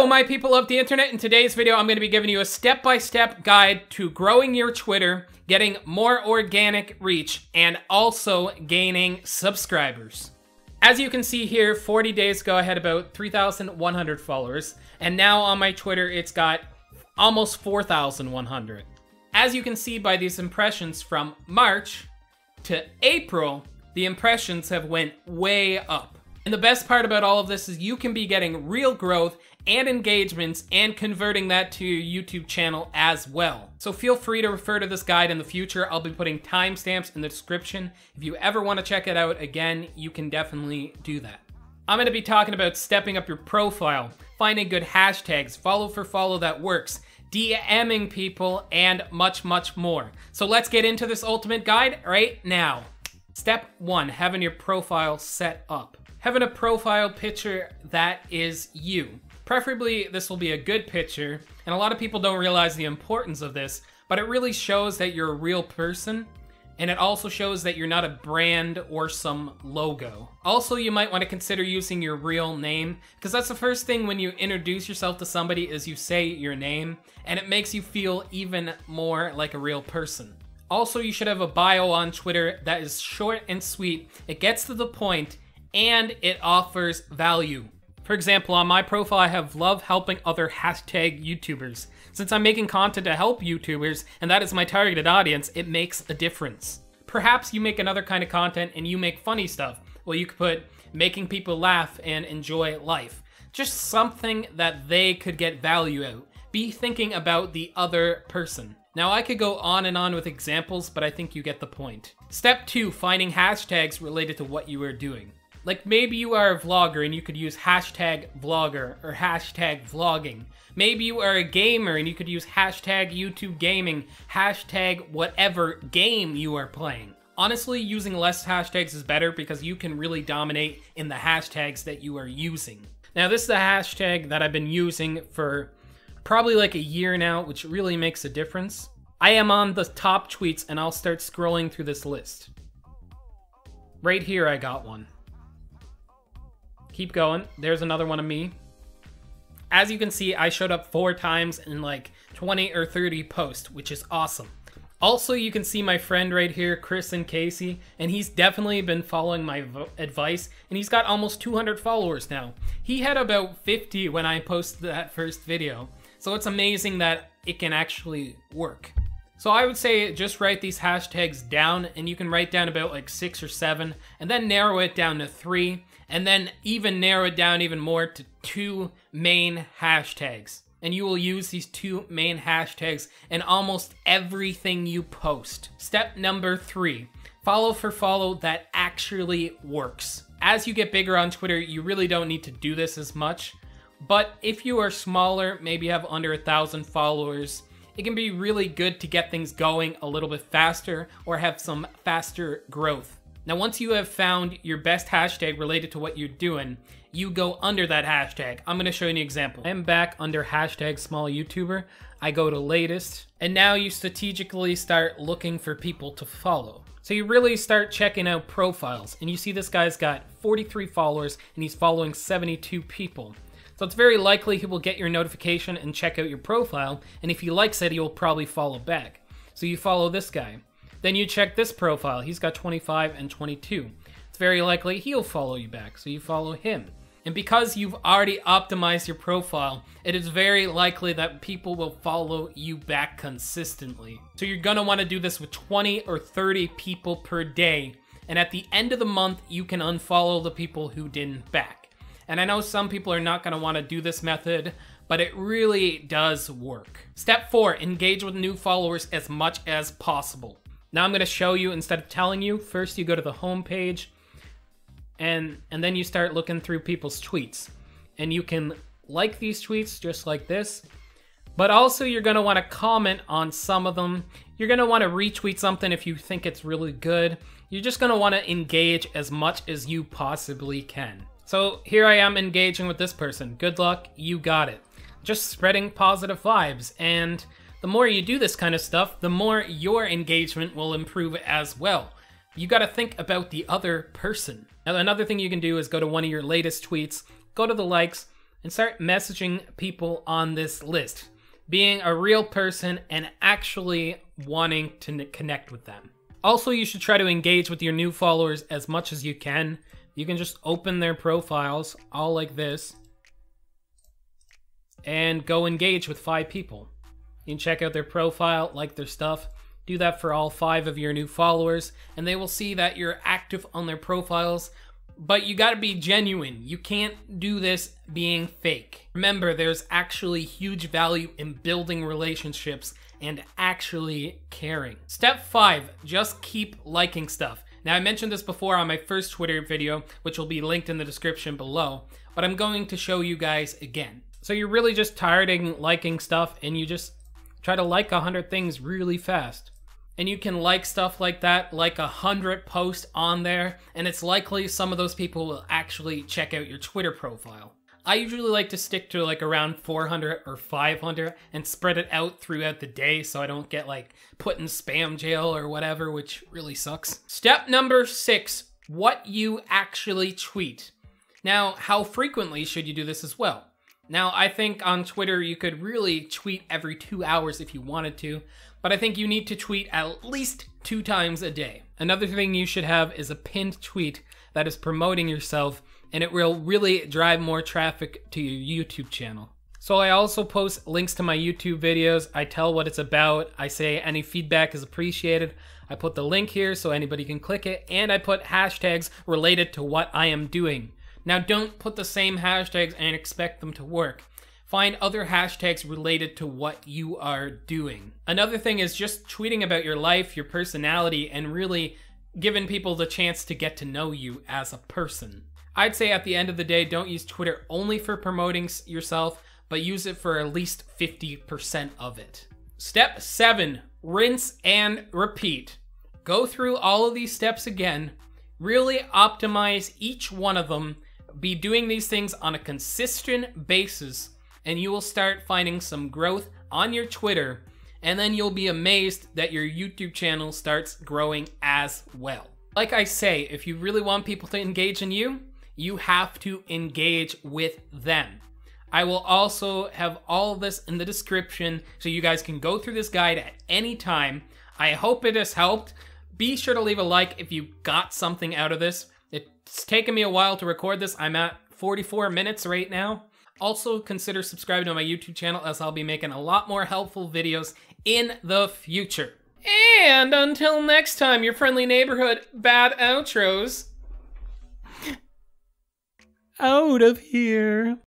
Hello, my people of the internet. In today's video, I'm going to be giving you a step-by-step guide to growing your Twitter, getting more organic reach, and also gaining subscribers. As you can see here, 40 days ago, I had about 3,100 followers, and now on my Twitter, it's got almost 4,100. As you can see by these impressions from March to April, the impressions have went way up. And the best part about all of this is you can be getting real growth and engagements and converting that to your YouTube channel as well. So feel free to refer to this guide in the future. I'll be putting timestamps in the description. If you ever want to check it out again, you can definitely do that. I'm going to be talking about stepping up your profile, finding good hashtags, follow for follow that works, DMing people, and much, much more. So let's get into this ultimate guide right now. Step 1, having your profile set up. Having a profile picture that is you. Preferably, this will be a good picture, and a lot of people don't realize the importance of this, but it really shows that you're a real person, and it also shows that you're not a brand or some logo. Also, you might want to consider using your real name, because that's the first thing when you introduce yourself to somebody is you say your name, and it makes you feel even more like a real person. Also, you should have a bio on Twitter that is short and sweet, it gets to the point, and it offers value. For example, on my profile, I have love helping other hashtag YouTubers. Since I'm making content to help YouTubers, and that is my targeted audience, it makes a difference. Perhaps you make another kind of content and you make funny stuff. Well, you could put making people laugh and enjoy life. Just something that they could get value out. Be thinking about the other person. Now, I could go on and on with examples, but I think you get the point. Step 2, finding hashtags related to what you are doing. Like maybe you are a vlogger and you could use hashtag vlogger or hashtag vlogging. Maybe you are a gamer and you could use hashtag YouTube gaming, hashtag whatever game you are playing. Honestly, using less hashtags is better because you can really dominate in the hashtags that you are using. Now this is a hashtag that I've been using for probably like a year now, which really makes a difference. I am on the top tweets and I'll start scrolling through this list. Right here I got one. Keep going. There's another one of me. As you can see, I showed up 4 times in like 20 or 30 posts, which is awesome. Also, you can see my friend right here, Chris and Casey, and he's definitely been following my advice, and he's got almost 200 followers now. He had about 50 when I posted that first video, so it's amazing that it can actually work. So I would say just write these hashtags down, and you can write down about like 6 or 7, and then narrow it down to 3, and then even narrow it down even more to 2 main hashtags. And you will use these 2 main hashtags in almost everything you post. Step number 3, follow for follow that actually works. As you get bigger on Twitter, you really don't need to do this as much, but if you are smaller, maybe have under 1,000 followers, it can be really good to get things going a little bit faster or have some faster growth. Now, once you have found your best hashtag related to what you're doing, you go under that hashtag. I'm going to show you an example. I'm back under hashtag small YouTuber. I go to latest, and now you strategically start looking for people to follow. So you really start checking out profiles, and you see this guy's got 43 followers, and he's following 72 people. So it's very likely he will get your notification and check out your profile, and if he likes it, he will probably follow back. So you follow this guy. Then you check this profile. He's got 25 and 22. It's very likely he'll follow you back, so you follow him. And because you've already optimized your profile, it is very likely that people will follow you back consistently. So you're gonna wanna do this with 20 or 30 people per day, and at the end of the month, you can unfollow the people who didn't back. And I know some people are not gonna wanna do this method, but it really does work. Step 4, engage with new followers as much as possible. Now I'm going to show you instead of telling you. First you go to the home page and then you start looking through people's tweets. And you can like these tweets just like this. But also you're going to want to comment on some of them. You're going to want to retweet something if you think it's really good. You're just going to want to engage as much as you possibly can. So here I am engaging with this person. Good luck, you got it. Just spreading positive vibes, and the more you do this kind of stuff, the more your engagement will improve as well. You gotta think about the other person. Now, another thing you can do is go to one of your latest tweets, go to the likes, and start messaging people on this list, being a real person and actually wanting to connect with them. Also, you should try to engage with your new followers as much as you can. You can just open their profiles, all like this, and go engage with 5 people. You can check out their profile, like their stuff. Do that for all 5 of your new followers, and they will see that you're active on their profiles. But you gotta be genuine. You can't do this being fake. Remember, there's actually huge value in building relationships and actually caring. Step 5, just keep liking stuff. Now, I mentioned this before on my first Twitter video, which will be linked in the description below, but I'm going to show you guys again. So you're really just tired of liking stuff, and you just try to like 100 things really fast. And you can like stuff like that, like 100 posts on there, and it's likely some of those people will actually check out your Twitter profile. I usually like to stick to like around 400 or 500 and spread it out throughout the day so I don't get like put in spam jail or whatever, which really sucks. Step number 6, what you actually tweet. Now, how frequently should you do this as well? Now, I think on Twitter you could really tweet every 2 hours if you wanted to, but I think you need to tweet at least 2 times a day. Another thing you should have is a pinned tweet that is promoting yourself, and it will really drive more traffic to your YouTube channel. So I also post links to my YouTube videos. I tell what it's about. I say any feedback is appreciated. I put the link here so anybody can click it, and I put hashtags related to what I am doing. Now, don't put the same hashtags and expect them to work. Find other hashtags related to what you are doing. Another thing is just tweeting about your life, your personality, and really giving people the chance to get to know you as a person. I'd say at the end of the day, don't use Twitter only for promoting yourself, but use it for at least 50% of it. Step 7, rinse and repeat. Go through all of these steps again, really optimize each one of them, be doing these things on a consistent basis, and you will start finding some growth on your Twitter, and then you'll be amazed that your YouTube channel starts growing as well. Like I say, if you really want people to engage in you, you have to engage with them. I will also have all of this in the description so you guys can go through this guide at any time. I hope it has helped. Be sure to leave a like if you got something out of this. It's taken me a while to record this. I'm at 44 minutes right now. Also, consider subscribing to my YouTube channel as I'll be making a lot more helpful videos in the future. And until next time, your friendly neighborhood bad outros out of here.